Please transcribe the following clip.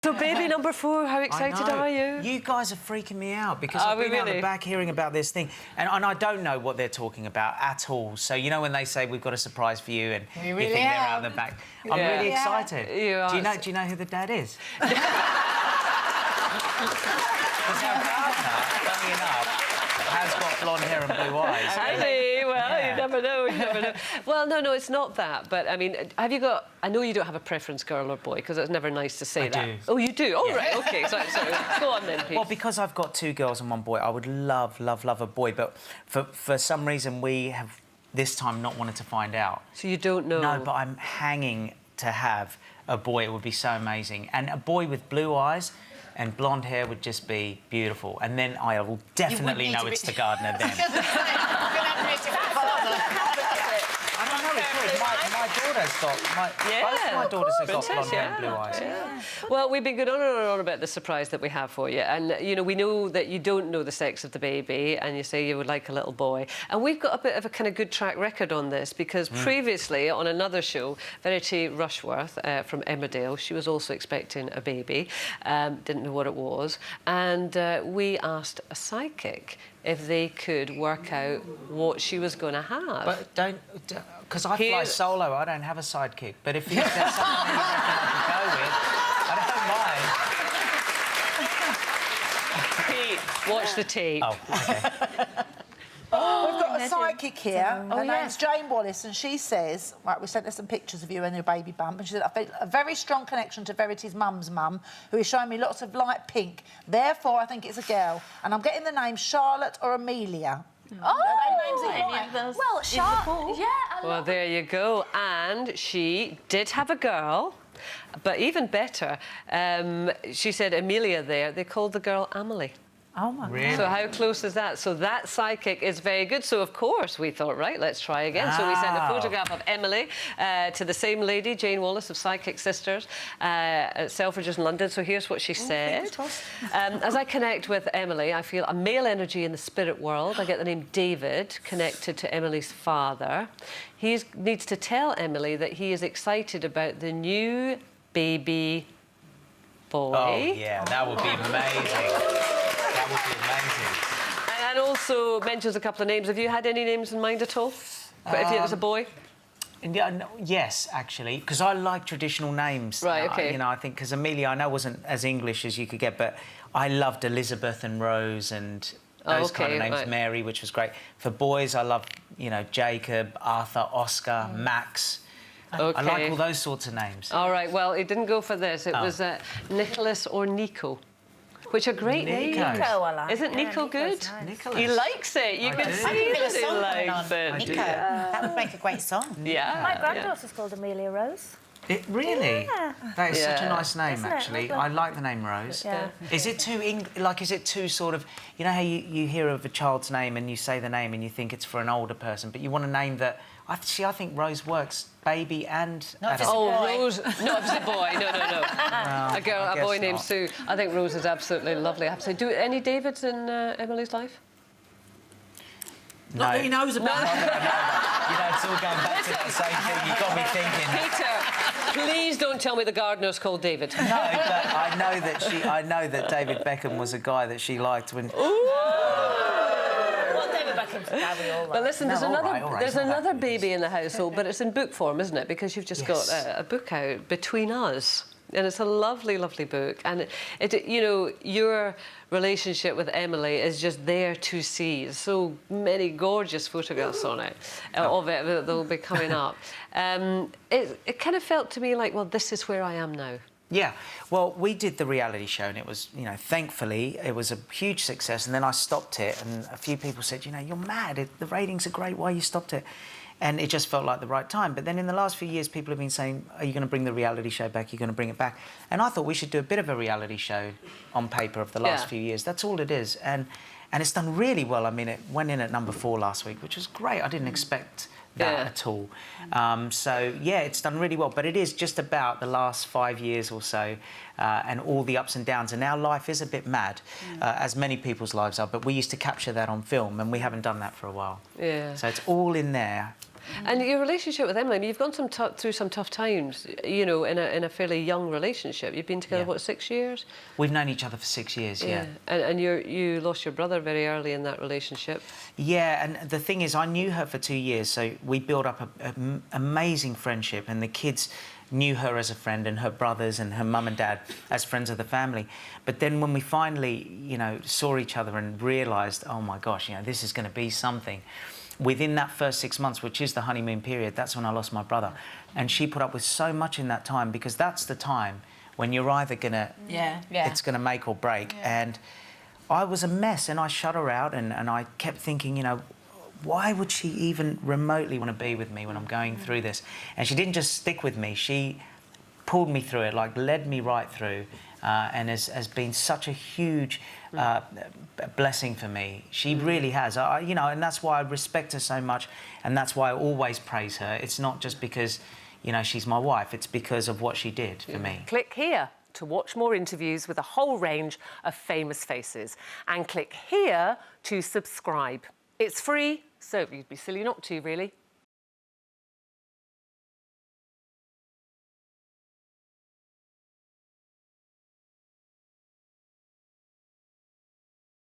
So baby number 4, how excited are you? You guys are freaking me out because Are I've we been out really? the back hearing about this thing and I don't know what they're talking about at all. So, you know when they say we've got a surprise for you and We you really think they're have. out the back? I'm Yeah. really Yeah. excited. You are. Do you know who the dad is? Because our gardener, funny enough, has got blonde hair and blue eyes. Really? Well, Yeah. you never know, you never know. Well, no, it's not that. But, I mean, have you got... I know you don't have a preference, girl or boy, because it's never nice to say that. do. Oh, you do? Oh, Yeah. right, OK. So go on then, Pete. Well, because I've got 2 girls and 1 boy, I would love a boy. But for some reason, we have this time not wanted to find out. So you don't know? No, but I'm hanging to have a boy. It would be so amazing. And a boy with blue eyes and blonde hair would just be beautiful. And then I will definitely know it's the gardener then. I don't know, it's weird. My daughter's got... both my daughters have got blonde hair and blue eyes. Yeah. Well, we've been going on and on about the surprise that we have for you. And, you know, we know that you don't know the sex of the baby and you say you would like a little boy. And we've got a bit of a kind of good track record on this because previously on another show, Verity Rushworth from Emmerdale, she was also expecting a baby, didn't know what it was. And we asked a psychic if they could work out what she was going to have. But don't... Because I fly solo, I don't have a sidekick. But if there's someone that you reckon I could go with, I don't mind. Pete, watch the tape. Oh, OK. We've got a psychic here. Her yeah. name's Jane Wallace, and she says, right, we sent her some pictures of you and your baby bump, and she said, I feel a very strong connection to Verity's mum's mum, who is showing me lots of light pink. Therefore, I think it's a girl. And I'm getting the name Charlotte or Amelia. Oh, Any of those? well, Charlotte. Yeah. Well, there you go. And she did have a girl, but even better, she said Amelia there. They called the girl Amelie. Oh, my Really? So how close is that? So that psychic is very good. So, of course, we thought, right, let's try again. So we sent a photograph of Emily to the same lady, Jane Wallace of Psychic Sisters, at Selfridges in London. So here's what she said. As I connect with Emily, I feel a male energy in the spirit world. I get the name David connected to Emily's father. He needs to tell Emily that he is excited about the new baby boy. Oh, yeah, that would be amazing. That would be amazing. And also mentions a couple of names. Have you had any names in mind at all? But if it was a boy? Yeah, no, yes, actually, because I like traditional names. Right, OK. You know, I think, because Amelia, I know, wasn't as English as you could get, but I loved Elizabeth and Rose and those kind of names. right. Mary, which was great. For boys, I love, you know, Jacob, Arthur, Oscar, Max. OK. I like all those sorts of names. All right, well, it didn't go for this. It was Nicholas or Nico, which are great names. Nico. Nico, I like. Isn't Nico good? Nicholas. He likes it. You I can do. see I think that there's a he song coming likes on. it. Nico. Yeah. That would make a great song. Yeah. My granddaughter's called Amelia Rose. It really? Yeah. That is such a Yeah. nice name, Isn't it? actually. Lovely. I like the name Rose. Yeah. Is it too is it too sort of, you know how you hear of a child's name and you say the name and you think it's for an older person, but you want a name that I think Rose works baby and Not adult. just- Oh, boy. Rose. No, it's a boy. No. A girl, I a boy guess named not. Sue. I think Rose is absolutely lovely. I have to say, do any Davids in Emily's life? No. Not that he knows about. You know, it's all going back to the same thing. You got me thinking. Peter, please don't tell me the gardener's called David. No, but I know that David Beckham was a guy that she liked when. Well, David Beckham's Gary all right. But listen, there's No, all another, right, all right, there's it's not that another good. baby in the household, but it's in book form, isn't it? Because you've just got Yes. a book out, Between Us. And it's a lovely, lovely book. And, you know, your relationship with Emily is just there to see. So many gorgeous photographs on it, of it that will be coming up. It kind of felt to me like, well, this is where I am now. Yeah, well, we did the reality show and it was, you know, thankfully, it was a huge success. And then I stopped it and a few people said, you know, you're mad. The ratings are great. Why you stopped it? And it just felt like the right time. But then in the last few years, people have been saying, are you going to bring the reality show back? Are you going to bring it back? And I thought we should do a bit of a reality show on paper of the last few years. That's all it is. And it's done really well. I mean, it went in at number 4 last week, which was great. I didn't expect that at all. So, yeah, it's done really well. But it is just about the last 5 years or so and all the ups and downs. And now life is a bit mad, as many people's lives are. But we used to capture that on film, and we haven't done that for a while. Yeah. So it's all in there. And your relationship with Emily, I mean, you've gone through some tough times, you know, in a fairly young relationship. You've been together, Yeah. what, 6 years? We've known each other for 6 years, yeah. And you lost your brother very early in that relationship. Yeah, and the thing is, I knew her for 2 years, so we built up an amazing friendship, and the kids knew her as a friend, and her brothers and her mum and dad as friends of the family. But then when we finally, you know, saw each other and realised, oh my gosh, you know, this is going to be something, within that first 6 months, which is the honeymoon period, that's when I lost my brother. And she put up with so much in that time, because that's the time when you're either going to... It's going to make or break. Yeah. And I was a mess, and I shut her out, and I kept thinking, you know, why would she even remotely want to be with me when I'm going through this? And she didn't just stick with me, she pulled me through it, like led me right through, and has been such a huge blessing for me. She really has, you know, and that's why I respect her so much, and that's why I always praise her. It's not just because, you know, she's my wife, it's because of what she did for me. Click here to watch more interviews with a whole range of famous faces, and click here to subscribe. It's free, so you'd be silly not to, really.